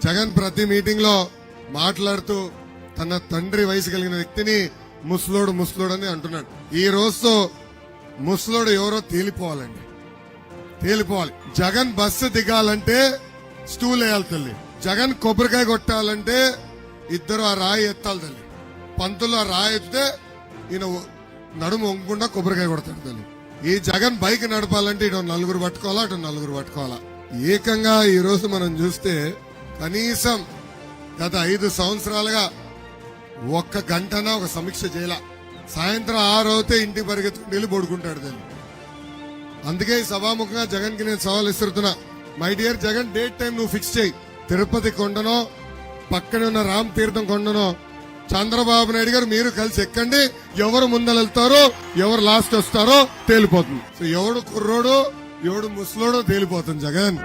జగన్ ప్రతి మీటింగ్ లో మాట్లాడుతూ తన తండ్రి వయసు కలిగిన వ్యక్తిని ముసలోడు అని అంటున్నాడు. ఈ రోజుతో ముసలోడు ఎవరో తేలిపోవాలండి, తేలిపోవాలి. జగన్ బస్సు దిగాలంటే స్టూల్ వేయాలి తల్లి. జగన్ కొబ్బరికాయ కొట్టాలంటే ఇద్దరు ఆ రాయి ఎత్తాలి తల్లి. పంతులు ఆ రాయి ఎత్తితే ఈయన నడుము వంగకుండా కొబ్బరికాయ కొడతాడు తల్లి. ఈ జగన్ బైక్ నడపాలంటే ఇటు నలుగురు పట్టుకోవాలా, అటు నలుగురు పట్టుకోవాలా. ఏకంగా ఈ రోజు మనం చూస్తే కనీసం గత 5 సంవత్సరాలుగా ఒక్క గంటనా ఒక సమీక్ష చేయాల. సాయంత్రం 6 అవుతే ఇంటికి పరిగెత్తుకుని వెళ్ళి పడుకుంటాడు దాన్ని. అందుకే ఈ సభాముఖంగా జగన్ కి నేను సవాల్ ఇస్తున్నా. My dear Jagan, date time నువ్వు ఫిక్స్ చేయి. తిరుపతి కొండనో పక్కన ఉన్న రామ్ తీర్థం కొండనో చంద్రబాబు నాయుడు గారు మీరు కలిసి ఎక్కండి. ఎవరు ముందరెళ్తారో ఎవరు లాస్ట్ వస్తారో తేలిపోతుంది. సో ఎవడు కుర్రోడు ఎవడు ముసలోడో తేలిపోతుంది జగన్.